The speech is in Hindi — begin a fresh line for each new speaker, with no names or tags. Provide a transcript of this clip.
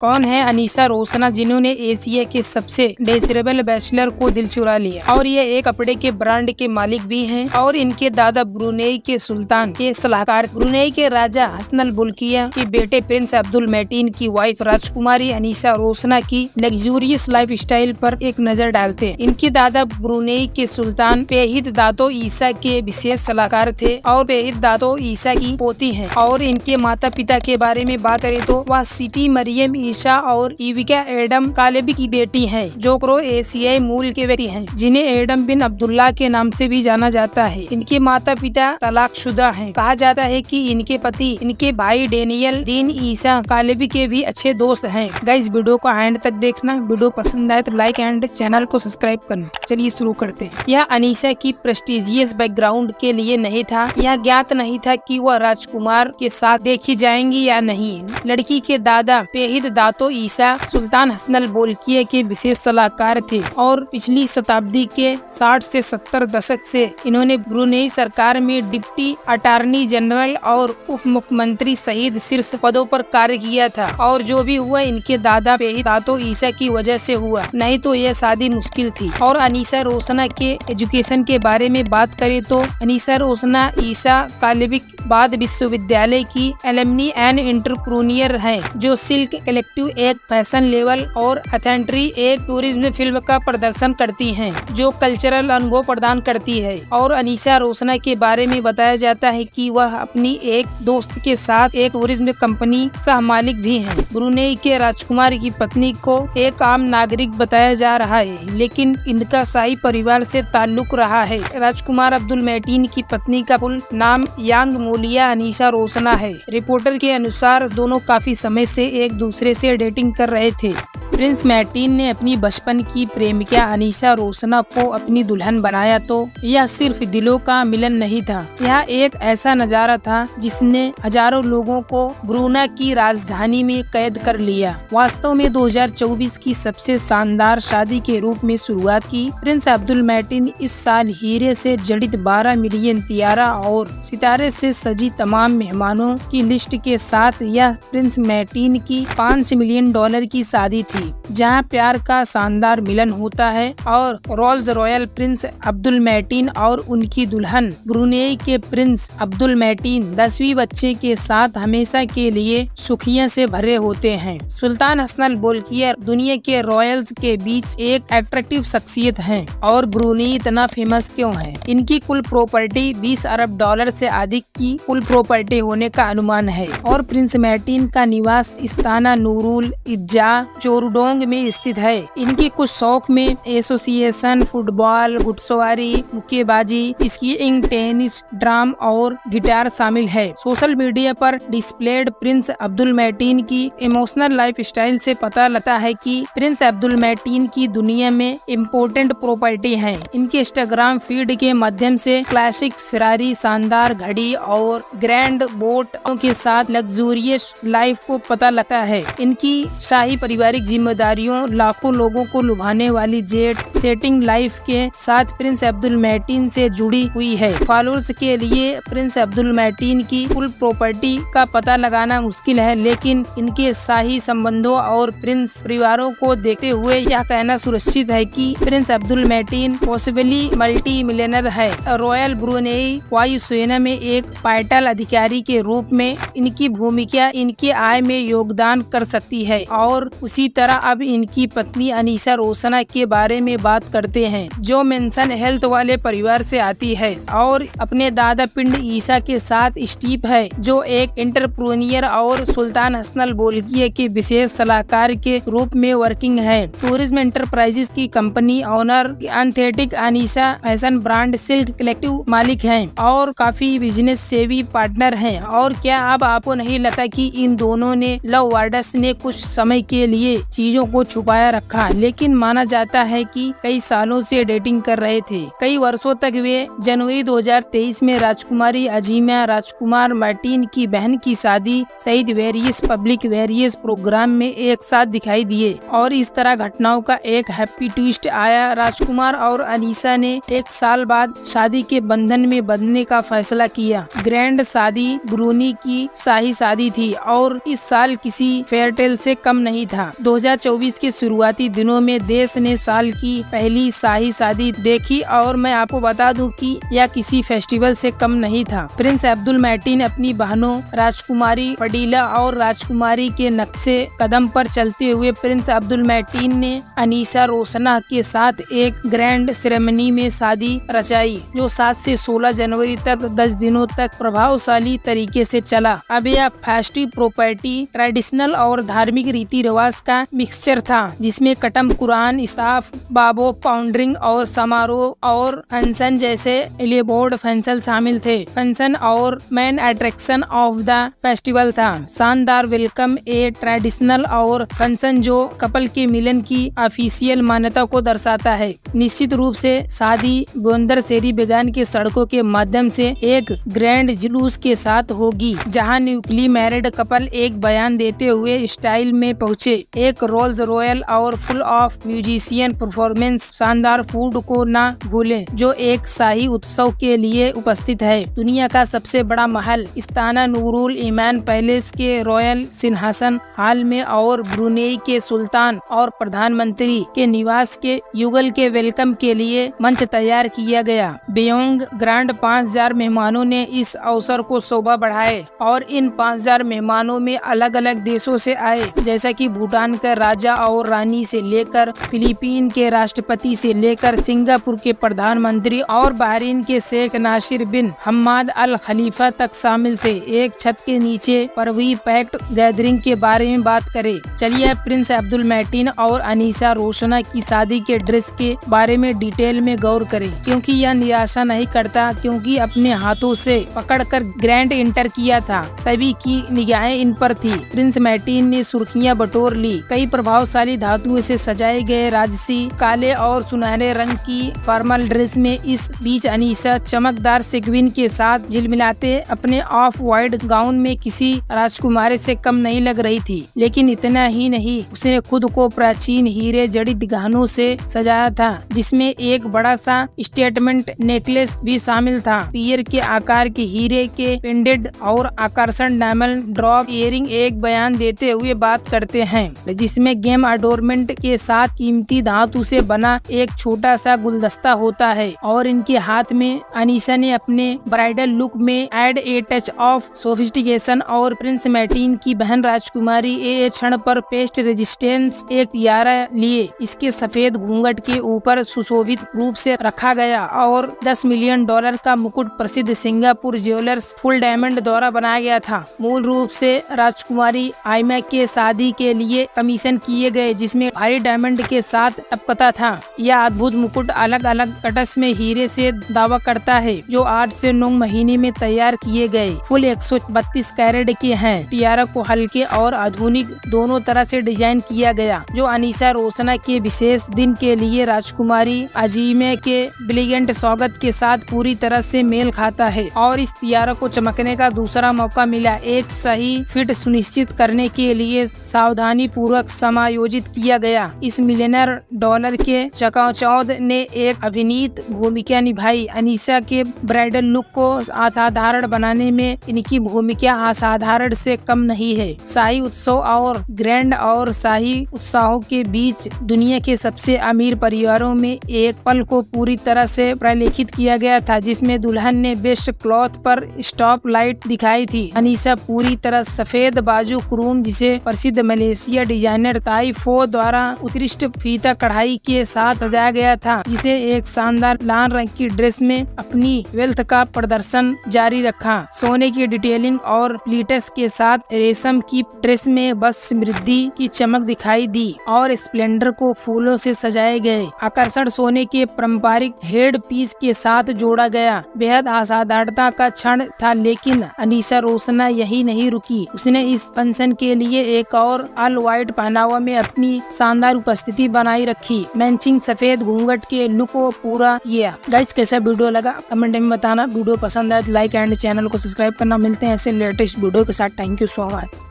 कौन है अनीसा रोसना जिन्होंने एशिया के सबसे डिसेरेबल बैचलर को दिल चुरा लिया। और ये एक कपड़े के ब्रांड के मालिक भी हैं और इनके दादा ब्रुनेई के सुल्तान के सलाहकार, ब्रुनेई के राजा हसन बुल्किया के बेटे प्रिंस अब्दुल मैटीन की वाइफ राजकुमारी अनीसा रोसना की लग्जूरियस लाइफ स्टाइल पर एक नजर डालते हैं। इनके दादा ब्रुनेई के सुल्तान पेहिद दातो ईसा के विशेष सलाहकार थे और पेहिद दातो ईसा की पोती हैं। और इनके माता पिता के बारे में बात करें तो वह सिटी मरियम ईशा और इविका एडम कालेबी की बेटी हैं, जो क्रोएशियाई मूल के व्यक्ति हैं, जिन्हें एडम बिन अब्दुल्ला के नाम से भी जाना जाता है। इनके माता पिता तलाकशुदा हैं। कहा जाता है कि इनके पति इनके भाई डेनियल दीन ईसा कालेबी के भी अच्छे दोस्त हैं। गाइस, वीडियो को एंड तक देखना। वीडियो पसंद आए तो लाइक एंड चैनल को सब्सक्राइब करना। चलिए शुरू करते हैं। यह अनीसा की प्रेस्टिजियस बैकग्राउंड के लिए नहीं था। यह ज्ञात नहीं था कि वह राजकुमार के साथ देखी जाएंगी या नहीं। लड़की के दादा पेहिद दातो ईसा सुल्तान हसन बोल्किया के विशेष सलाहकार थे और पिछली शताब्दी के 60 से 70 दशक से इन्होंने ब्रुनेई सरकार में डिप्टी अटॉर्नी जनरल और उप मुख्यमंत्री सहित शीर्ष पदों पर कार्य किया था। और जो भी हुआ इनके दादा पेहिद दातो ईसा की वजह से हुआ, नहीं तो यह शादी मुश्किल थी। और अनीसा रोसना के एजुकेशन के बारे में बात करें तो अनीसा रोसना ईसा कालेबी बाद विश्वविद्यालय की एलमनी एंड एंटरप्रेन्योर है, जो सिल्क कलेक्टिव एक फैशन लेवल और अथेंट्री एक टूरिज्म फिल्म का प्रदर्शन करती हैं, जो कल्चरल अनुभव प्रदान करती है। और अनीसा रोसना के बारे में बताया जाता है कि वह अपनी एक दोस्त के साथ एक टूरिज्म कंपनी सह मालिक भी हैं। ब्रुनेई के राजकुमार की पत्नी को एक आम नागरिक बताया जा रहा है, लेकिन इनका शाही परिवार से ताल्लुक रहा है। राजकुमार अब्दुल मैटीन की पत्नी का फुल नाम यांग मूलिया अनीसा रोसना है। रिपोर्टर के अनुसार दोनों काफी समय से एक दूसरे से डेटिंग कर रहे थे। प्रिंस मैटीन ने अपनी बचपन की प्रेमिका अनीसा रोसना को अपनी दुल्हन बनाया, तो यह सिर्फ दिलों का मिलन नहीं था। यह एक ऐसा नजारा था जिसने हजारों लोगों को ब्रुना की राजधानी में कैद कर लिया। वास्तव में 2024 की सबसे शानदार शादी के रूप में शुरुआत की। प्रिंस अब्दुल मैटीन इस साल हीरे से जड़ित 12 मिलियन तियारा और सितारे से सजी तमाम मेहमानों की लिस्ट के साथ यह प्रिंस मैटीन की $5 मिलियन की शादी थी, जहां प्यार का शानदार मिलन होता है। और रोल्स रॉयल प्रिंस अब्दुल मैटीन और उनकी दुल्हन ब्रुनेई के प्रिंस अब्दुल मैटीन 10वीं बच्चे के साथ हमेशा के लिए सुखियां से भरे होते हैं। सुल्तान हसन बोल्किया दुनिया के रॉयल्स के बीच एक अट्रैक्टिव शख्सियत हैं। और ब्रुनेई इतना फेमस क्यों है? इनकी कुल प्रॉपर्टी $20 अरब से अधिक की कुल प्रॉपर्टी होने का अनुमान है। और प्रिंस मैटीन का निवास इस्ताना नूरुल इज्जा चोरुडोंग में स्थित है। इनके कुछ शौक में एसोसिएशन, फुटबॉल, घुड़सवारी, मुक्केबाजी, स्कीइंग, टेनिस, ड्राम और गिटार शामिल है। सोशल मीडिया पर डिस्प्लेड प्रिंस अब्दुल मैटीन की इमोशनल लाइफ स्टाइल से पता लगता है कि प्रिंस अब्दुल मैटीन की दुनिया में इम्पोर्टेंट प्रॉपर्टी है। इनके इंस्टाग्राम फीड के माध्यम से क्लासिक्स, फेरारी, शानदार घड़ी और ग्रैंड बोट के साथ लग्जूरियस लाइफ को पता लगता है। इनकी शाही पारिवारिक जिम्मेदारियों, लाखों लोगों को लुभाने वाली जेट सेटिंग लाइफ के साथ प्रिंस अब्दुल मैटीन से जुड़ी हुई है। फॉलोअर्स के लिए प्रिंस अब्दुल मैटीन की कुल प्रॉपर्टी का पता लगाना मुश्किल है, लेकिन इनके शाही संबंधों और प्रिंस परिवारों को देखते हुए यह कहना सुरक्षित है कि प्रिंस अब्दुल मैटीन पॉसिबली मल्टी मिलियनर है। रॉयल ब्रुनेई वायुसेना में एक पायलट अधिकारी के रूप में इनकी भूमिका इनके आय में योगदान कर सकती है। और उसी तरह अब इनकी पत्नी अनीसा रोसना के बारे में बात करते हैं, जो मेंशन हेल्थ वाले परिवार से आती है और अपने दादा पिंड ईसा के साथ स्टीव है, जो एक एंटरप्रेन्योर और सुल्तान हसन बोल्किया के विशेष सलाहकार के रूप में वर्किंग है। टूरिज्म एंटरप्राइजेस की कंपनी ऑनर एंथेटिक अनीसा फैशन ब्रांड सिल्क कलेक्टिव मालिक हैं और काफी बिजनेस सेवी पार्टनर हैं। और क्या अब आपको नहीं लगता कि इन दोनों ने लव वार्डस ने कुछ समय के लिए चीजों को छुपाया रखा, लेकिन माना जाता है कि कई सालों से डेटिंग कर रहे थे। कई वर्षों तक वे जनवरी 2023 में राजकुमारी अजीमा राजकुमार मार्टिन की बहन की शादी सहित वेरियस पब्लिक वेरियस प्रोग्राम में एक साथ दिखाई दिए और इस तरह घटनाओं का एक हैप्पी ट्विस्ट आया। राजकुमार और अनीसा ने एक साल बाद शादी के बंधन में बंधने का फैसला किया। ग्रैंड शादी ब्रूनी की शाही शादी थी और इस साल किसी फेयरटेल से कम नहीं था। 2024 के शुरुआती दिनों में देश ने साल की पहली शाही शादी देखी और मैं आपको बता दूं कि यह किसी फेस्टिवल से कम नहीं था। प्रिंस अब्दुल मार्टिन अपनी बहनों राजकुमारी फडीला और राजकुमारी के नक्शे कदम पर चलते हुए प्रिंस अब्दुल मार्टिन ने अनीसा रोशना के साथ एक ग्रैंड सेरेमनी में शादी रचाई, जो 7 से 16 जनवरी तक 10 दिनों तक प्रभावशाली तरीके से चला। अब यह फेस्टिव प्रॉपर्टी ट्रेडिशनल और धार्मिक रीति रिवाज का मिक्सचर था, जिसमें कटम कुरान स्टाफ बाबो पाउंडरिंग और समारोह और फंक्शन जैसे एलिबोर्ड फंक्शन शामिल थे। फंक्शन और main attraction of the festival था शानदार वेलकम ए ट्रेडिशनल और फंक्शन जो कपल के मिलन की ऑफिशियल मान्यता को दर्शाता है। निश्चित रूप से शादी गोंदर शेरी बेगान के सड़कों के माध्यम से एक ग्रैंड जुलूस के साथ होगी, जहां न्यूक्ली मैरिड कपल एक बयान देते हुए स्टाइल में पहुंचे। एक रोल्स रॉयल और फुल ऑफ म्यूजिशियन परफॉर्मेंस, शानदार फूड को न भूलें जो एक शाही उत्सव के लिए उपस्थित है। दुनिया का सबसे बड़ा महल इस्ताना नूरुल ईमान पैलेस के रॉयल सिंहासन हाल में और ब्रुनेई के सुल्तान और प्रधानमंत्री के निवास के युगल के वेलकम के लिए मंच तैयार किया गया। बियोंग ग्रांड 5000 मेहमानों ने इस अवसर को शोभा बढ़ाए और इन 5000 मेहमानों में अलग अलग देशों से आए, जैसा कि भूटान का राजा और रानी से लेकर फिलीपीन के राष्ट्रपति से लेकर सिंगापुर के प्रधानमंत्री और बहरीन के शेख नासिर बिन हम्माद अल खलीफा तक शामिल थे। एक छत के नीचे परवी पैक्ट गैदरिंग के बारे में बात करें। चलिए प्रिंस अब्दुल मार्टिन और अनीसा रोशना की शादी के ड्रेस के बारे में डिटेल में गौर करें, क्योंकि यह निराशा नहीं करता, क्योंकि अपने हाथों से पकड़कर ग्रैंड इंटर किया था। सभी की निगाहें इन पर थी। प्रिंस मार्टिन ने सुर्खियां बटोर ली। कई प्रभावशाली धातुओं से सजाए गए राजसी काले और सुनहरे रंग की फॉर्मल ड्रेस में इस बीच अनीसा चमकदार सेक्विन के साथ झिलमिलाते अपने ऑफ वाइट गाउन में किसी राजकुमारी से कम नहीं लग रही थी। लेकिन इतना ही नहीं, उसने खुद को प्राचीन हीरे जड़ित गहनों से सजाया था, जिसमें एक बड़ा सा स्टेटमेंट नेकलेस भी शामिल था। पियर के आकार के हीरे के पेंडेंट और आकर्षण डायमंड ड्रॉप इयरिंग एक बयान देते हुए बात करते हैं, जिसमें गेम अडोरमेंट के साथ कीमती धातु से बना एक छोटा सा गुलदस्ता होता है। और इनके हाथ में अनीसा ने अपने ब्राइडल लुक में add a touch of sophistication और प्रिंस मार्टिन की बहन राजकुमारी ए क्षण पर पेस्ट रेजिस्टेंस एक तियारा लिए। इसके सफेद घूंघट के ऊपर सुशोभित रूप से रखा गया और $10 मिलियन का मुकुट प्रसिद्ध सिंगापुर ज्वेलर्स फुल डायमंड द्वारा बनाया गया था। मूल रूप से राजकुमारी आइमा के शादी के लिए कमीशन किए गए, जिसमें भारी डायमंड के साथ टपकता था। यह अद्भुत मुकुट अलग अलग कटस में हीरे से दावा करता है, जो 8 से 9 महीने में तैयार किए गए फुल 132 कैरेट के हैं। टियारा को हल्के और आधुनिक दोनों तरह से डिजाइन किया गया, जो अनीसा रोशना के विशेष दिन के लिए राजकुमारी अजीमे के ब्रिलियंट स्वागत के साथ पूरी तरह से मेल खाता है। और इस तियारा को चमकने का दूसरा मौका मिला। एक सही फिट सुनिश्चित करने के लिए सावधानी पूर्वक समायोजित किया गया। इस मिलियनर डॉलर के चकाचौंध ने एक अभिनीत भूमिका निभाई। अनीसा के ब्राइडल लुक को असाधारण बनाने में इनकी भूमिका असाधारण से कम नहीं है। शाही उत्सव और ग्रैंड और शाही उत्साहों के बीच दुनिया के सबसे अमीर परिवारों में एक पल को पूरी तरह से प्रलेखित किया गया था, जिसमें दुल्हन ने बेस्ट क्लॉथ पर स्टॉप लाइट दिखाई थी। अनीसा पूरी तरह सफेद बाजू क्रूम, जिसे प्रसिद्ध मलेशिया डिजाइनर ताई फो द्वारा उत्कृष्ट फीता कढ़ाई के साथ सजाया गया था, जिसे एक शानदार लाल रंग की ड्रेस में अपनी वेल्थ का प्रदर्शन जारी रखा। सोने की डिटेलिंग और प्लीटस के साथ रेशम की ड्रेस में बस समृद्धि की चमक दिखाई दी और स्प्लेंडर को फूलों से सजाए गए आकर्षण सोने के पारंपरिक हेड पीस के साथ जोड़ा गया। बेहद असाधारणता का क्षण था, लेकिन अनीसा रोशना यही नहीं रुकी। उसने इस फंक्शन के लिए एक और ऑल व्हाइट पहनावा में अपनी शानदार उपस्थिति बनाई रखी। मैचिंग सफेद घूंघट के लुक को पूरा किया। गाइस कैसा वीडियो लगा कमेंट में बताना। वीडियो पसंद आए तो लाइक एंड चैनल को सब्सक्राइब करना। मिलते हैं ऐसे लेटेस्ट वीडियो के साथ। Thank you so much.